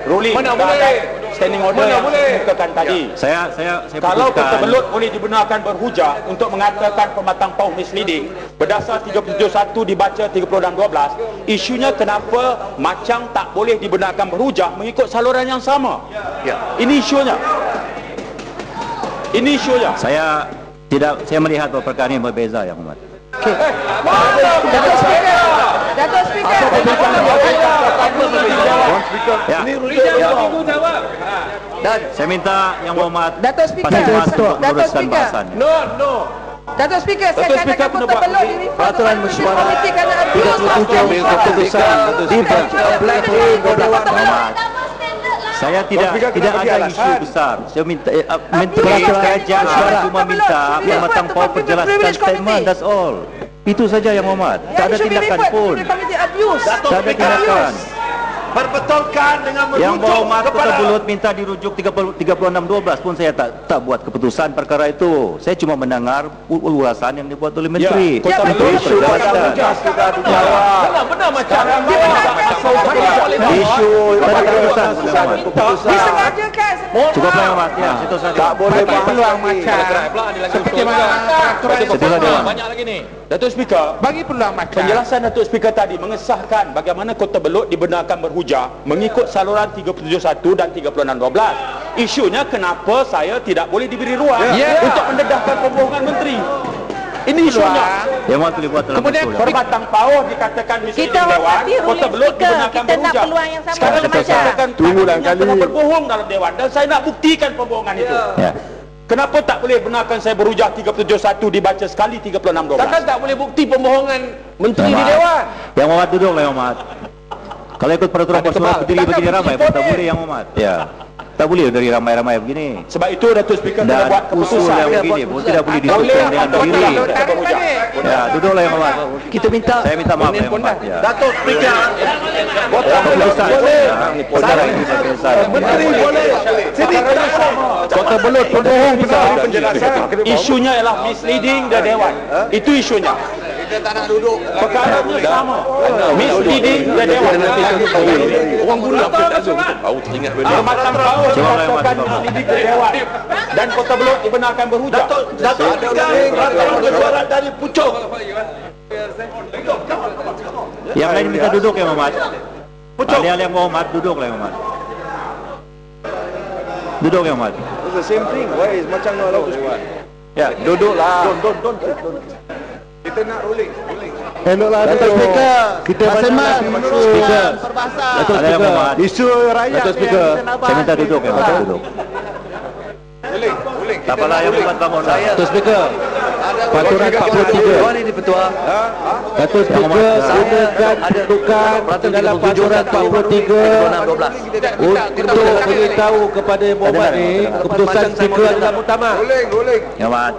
ruling Mana boleh? standing order yang dikemukakan tadi. Saya Kalau putuskan. Kota Belud boleh digunakan berhujah untuk mengatakan pematang pauh misleading berdasar 37.1 dibaca 36.12, isunya kenapa macam tak boleh dibenarkan berhujah mengikut saluran yang sama. Ini isunya. Ini isunya. Saya melihat bahawa perkara ini berbeza, Yang Hormat. Datuk Speaker. Dan saya minta Yang Hormat Datuk Speaker. meneruskan bahasan. Datuk Speaker, saya katakan Kota Belud ini Peraturan Mesyuarat komiti kerana abuse 37 keputusan dibaca plenary Dewan Hormat. Saya tidak ada isu besar. Saya minta Menteri Abuse Kerajaan Mesyuarat. cuma minta pematang pauh perjelaskan statement, that's all. Itu saja Yang Hormat. Tak ada tindakan pun. Tak ada tindakan. Perbetulkan dengan Yang merujuk Hormat Kota kepada Belud minta dirujuk 36.12 pun saya tak buat keputusan perkara itu. Saya cuma mendengar ulasan yang dibuat oleh Menteri. Kota Menteri Belud Perjalanan. benar macam Isu pada keputusan Yang Hormat. Disengajakan. Cukup Yang Hormat. Ya, itu saja. Tak boleh peluang macam seperti mana Setelah Dewan. banyak lagi ni. Datuk Speaker, bagi peluang macam penjelasan Datuk Speaker tadi mengesahkan bagaimana Kota Belud dibenarkan berhujah mengikut saluran 37.1 dan 36.12. Isunya kenapa saya tidak boleh diberi ruang untuk mendedahkan pembohongan menteri. Ini isunya. Yang Hormat boleh buat dalam Kemudian usul. Perbatang pauh dikatakan misleading Kita Dewan, hormati Kota ruling Belud speaker. dibenarkan Kita nak berhujah. peluang yang sama Sekarang dengan saya macam. katakan kami pernah berbohong dalam Dewan dan saya nak buktikan pembohongan itu. Ya. Kenapa tak boleh benarkan saya berhujah 37.1 dibaca sekali 36.12? Takkan tak boleh bukti pembohongan menteri di Yang Dewan. Yang Hormat duduklah Yang Hormat. Kalau ikut peraturan Mesyuarat berdiri ramai pun tak boleh Yang Hormat. Ya. Tak boleh dari ramai-ramai begini. Sebab itu Datuk Speaker kena Dan buat usul keputusan. yang begini pun tidak boleh disebutkan dengan berdiri. Ya, duduklah Yang Hormat. kita minta Saya minta maaf Yang Hormat. Ya. Datuk Speaker, Keputusan. Perkara ini keputusan. menteri boleh. Sini Kota Belud pembohong penjelasan. Isunya ialah misleading the Dewan. Itu isunya. kita tak nak duduk. Perkaranya sama. Misleading the Dewan. Orang guna apa tak tahu. Tahu teringat benda. Perbatang pauh dikatakan misleading the Dewan dan Kota Belud dibenarkan berhujah. Datuk Peraturan Mesyuarat dari Pucuk. Yang lain minta duduk Yang Hormat. Ahli-ahli Yang Hormat duduklah Yang Hormat. Duduk Yang Hormat. It's the same thing. Why is macam no allowed to speak? Ya, duduklah. Kita nak ruling. Eloklah Datuk Speaker. Kita banyak Speaker. Datuk Ada Yang Hormat. Isu rakyat. Datuk Speaker, saya minta duduk Yang Hormat, duduk. Tak apalah Yang Hormat bangun. Datuk Speaker. Peraturan 43. Tuan ini Ketua. Datuk Speaker, gunakan kedudukan dalam peraturan 43 untuk beritahu kepada Yang Hormat ni keputusan Speaker adalah muktamar. Yang Hormat.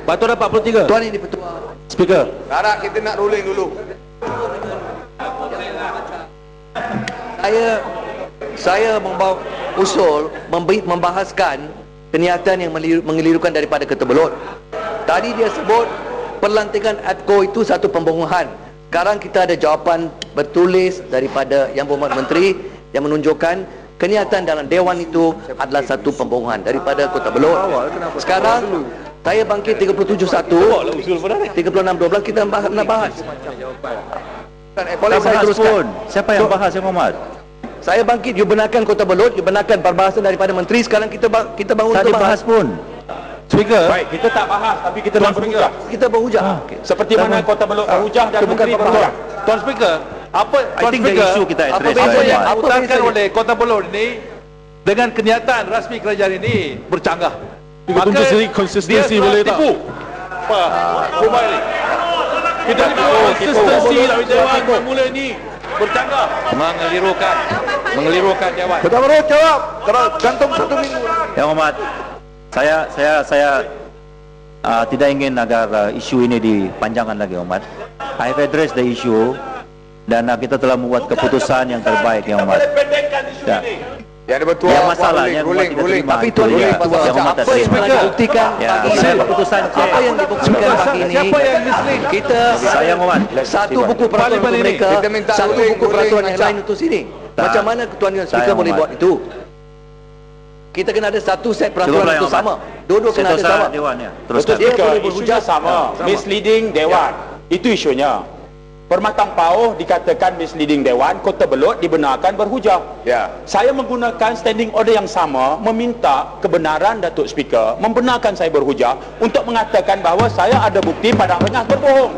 Peraturan 43. Tuan ini Ketua. Speaker. Sekarang kita nak ruling dulu. Saya membawa usul membahaskan kenyataan yang mengelirukan daripada Kota Belud. Tadi dia sebut perlantikan ADCO itu satu pembohongan. Sekarang kita ada jawapan bertulis daripada Yang Berhormat Menteri yang menunjukkan kenyataan dalam Dewan itu adalah satu pembohongan daripada Kota Belud. Sekarang saya bangkit 37.1 36.12 kita nak bahas. Boleh Tak saya bahas teruskan? pun. Siapa yang bahas Yang Hormat? Saya bangkit, you benarkan Kota Belud, you benarkan perbahasan daripada Menteri. Sekarang kita bangun Tak untuk dibahas pun. Speaker. Baik, kita tak bahas tapi kita nak berhujah. Kita berhujah. Seperti mana Kota Belud berhujah dan Menteri berhujah. Tuan Speaker, apa I think the issue kita apa address. beza yang- yang apa diutarakan bezanya? oleh Kota Belud ini dengan kenyataan rasmi kerajaan ini bercanggah. Maka konsistensi dia boleh telah tak? tipu. Apa? Kumai ni. Kita tipu konsistensi dari Dewan mula ni bercanggah. Mengelirukan Dewan. Kota Belud jawab. Kalau gantung 1 minggu. Yang Hormat, saya tidak ingin agar isu ini dipanjangkan lagi Yang Hormat. I have addressed the issue dan kita telah membuat keputusan yang terbaik Yang Hormat. Ya. Yang masalahnya ruling. Tapi Tuan itu, Menteri, ya. Yang Hormat apa yang telah dibuktikan Ya, pagi saya ini? keputusan Apa yang dibuktikan pagi ini? Siapa yang mislead? Kita Saya Yang Hormat. satu buku peraturan Parlimen untuk ini. mereka, Kita minta satu ruling, buku peraturan ruling yang lain untuk sini. Macam mana Tuan Yang Speaker boleh buat itu? Kita kena ada satu set peraturan itu sama. Dua-dua kena ada sama. Dewan, ya. Betul, Speaker, isunya sama. Misleading Dewan. Itu isunya. Permatang Pauh dikatakan misleading Dewan, Kota Belud dibenarkan berhujah. Saya menggunakan standing order yang sama, meminta kebenaran Datuk Speaker membenarkan saya berhujah untuk mengatakan bahawa saya ada bukti Padang Rengas berbohong.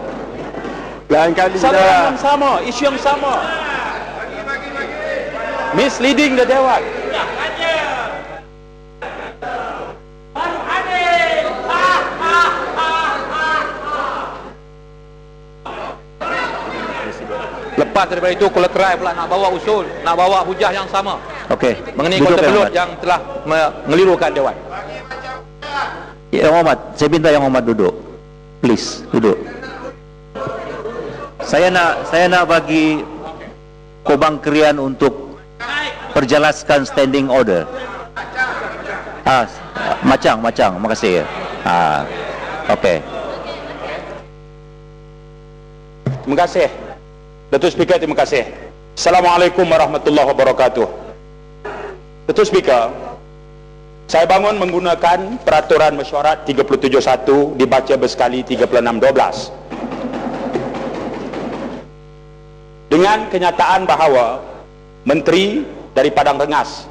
Lain kali Saluran yang sama, isu yang sama. Misleading the Dewan. Lepas daripada itu kolateral pula nak bawa usul, nak bawa hujah yang sama. Okey. Mengenai Duduk, Kota Yang Belud Hormat. yang telah mengelirukan Dewan. Yang Hormat, saya minta Yang Hormat duduk. Please, duduk. Saya nak bagi Kobang Krian untuk perjelaskan standing order. Macang, terima kasih. Okey. Terima kasih. Datuk Speaker, terima kasih. Assalamualaikum warahmatullahi wabarakatuh. Datuk Speaker, saya bangun menggunakan peraturan mesyuarat 37.1 dibaca bersekali 36.12 dengan kenyataan bahawa Menteri dari Padang Rengas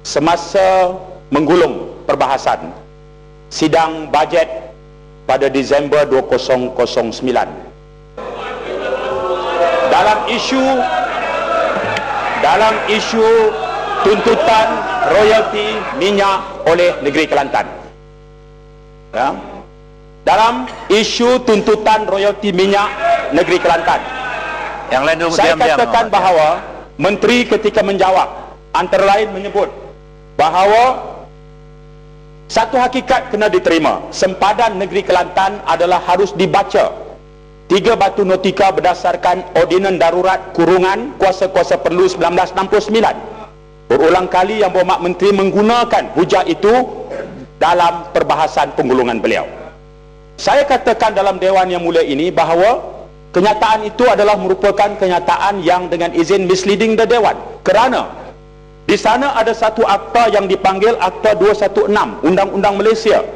semasa menggulung perbahasan sidang bajet pada Disember 2009 dalam isu tuntutan royalti minyak oleh negeri Kelantan. Dalam isu tuntutan royalti minyak negeri Kelantan, Yang lain dulu saya diam-diam. katakan bahawa Menteri ketika menjawab antara lain menyebut bahawa satu hakikat kena diterima, sempadan negeri Kelantan adalah harus dibaca 3 batu notika berdasarkan Ordinan Darurat Kurungan Kuasa-Kuasa Perlu 1969. Berulang kali Yang Berhormat Menteri menggunakan hujah itu dalam perbahasan penggulungan beliau. Saya katakan dalam Dewan yang mulia ini bahawa kenyataan itu adalah merupakan kenyataan yang dengan izin misleading the Dewan, kerana di sana ada satu akta yang dipanggil Akta 216 Undang-Undang Malaysia,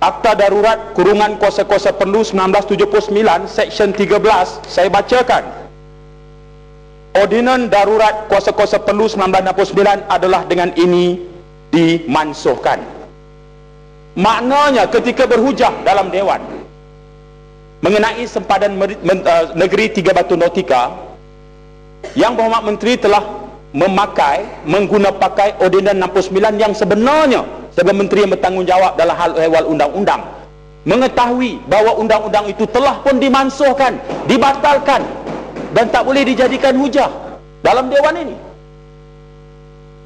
Akta Darurat Kurungan Kuasa-Kuasa Perlu 1979 Seksyen 13. Saya bacakan. Ordinan Darurat Kuasa-Kuasa Perlu 1969 adalah dengan ini dimansuhkan. Maknanya ketika berhujah dalam Dewan mengenai sempadan negeri 3 batu nautika, Yang Berhormat Menteri telah menggunakan Ordinan 69 yang sebenarnya sebagai Menteri yang bertanggungjawab dalam hal ehwal undang-undang mengetahui bahawa undang-undang itu telah pun dimansuhkan, dibatalkan dan tak boleh dijadikan hujah dalam Dewan ini.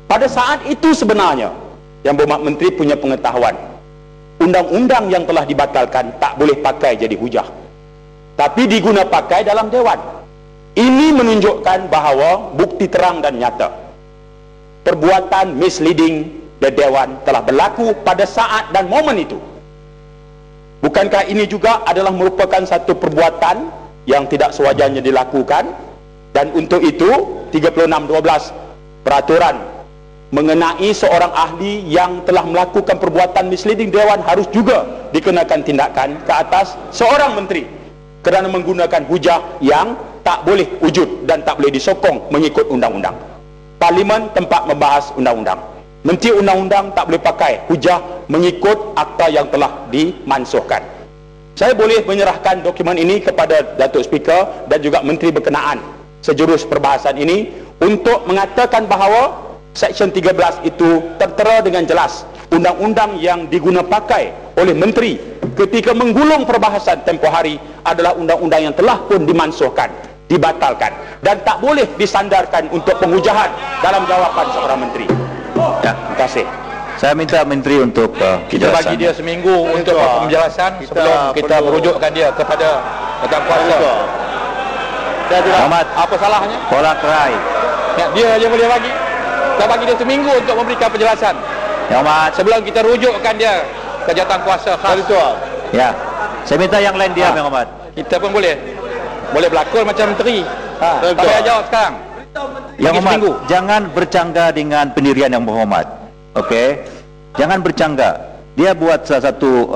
Pada saat itu sebenarnya Yang Berhormat Menteri punya pengetahuan undang-undang yang telah dibatalkan tak boleh pakai jadi hujah, tapi diguna pakai dalam Dewan. Ini menunjukkan bahawa bukti terang dan nyata perbuatan misleading the Dewan telah berlaku pada saat dan momen itu. Bukankah ini juga adalah merupakan satu perbuatan yang tidak sewajarnya dilakukan, dan untuk itu 36.12 peraturan mengenai seorang ahli yang telah melakukan perbuatan misleading Dewan harus juga dikenakan tindakan ke atas seorang menteri kerana menggunakan hujah yang tak boleh wujud dan tak boleh disokong mengikut undang-undang. Parlimen tempat membahas undang-undang. Menteri undang-undang tak boleh pakai hujah mengikut akta yang telah dimansuhkan. Saya boleh menyerahkan dokumen ini kepada Datuk Speaker dan juga menteri berkenaan sejurus perbahasan ini untuk mengatakan bahawa Seksyen 13 itu tertera dengan jelas undang-undang yang diguna pakai oleh menteri ketika menggulung perbahasan tempoh hari adalah undang-undang yang telah pun dimansuhkan, dibatalkan dan tak boleh disandarkan untuk penghujahan dalam jawapan seorang menteri. Terima kasih. Saya minta menteri untuk Kita bagi dia seminggu untuk penjelasan sebelum kita merujukkan dia kepada jawatankuasa. Dan juga Ahmad, apa salahnya? Pola kerai. Ya, dia aja boleh bagi. Kita bagi dia seminggu untuk memberikan penjelasan Yang Hormat. sebelum kita rujukkan dia ke jawatankuasa khas. Ya. Saya minta yang lain diam, Yang Hormat. Kita pun boleh berlakon macam menteri. Tak payah jawab sekarang. Yang Bagi hormat, seminggu. jangan bercangga dengan pendirian yang berhormat. Okey? Jangan bercangga. Dia buat salah satu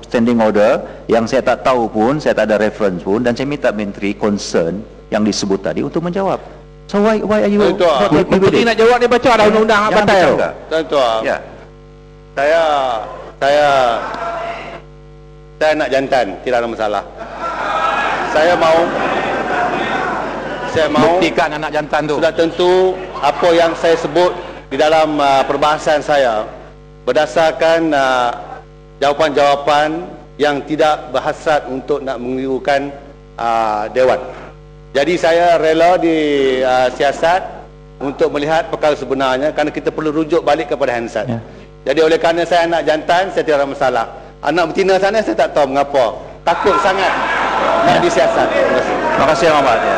standing order yang saya tak tahu pun, saya tak ada reference pun, dan saya minta menteri concern yang disebut tadi untuk menjawab. So why are you not happy with Menteri it? nak jawab dia baca dah undang-undang Jangan bantai tu. bercangga. Tuan-tuan, Ya. saya nak jantan, tidak ada masalah. Saya mau Buktikan anak jantan tu. sudah tentu apa yang saya sebut di dalam perbahasan saya berdasarkan jawapan-jawapan yang tidak berhasrat untuk nak mengelirukan Dewan. Jadi saya rela di siasat untuk melihat perkara sebenarnya kerana kita perlu rujuk balik kepada Hansard. Ya. Jadi oleh kerana saya anak jantan, saya tidak ada masalah. Anak betina sana saya tak tahu mengapa. Takut sangat nak disiasat. Terima kasih. Terima kasih, Yang Hormat. Ya.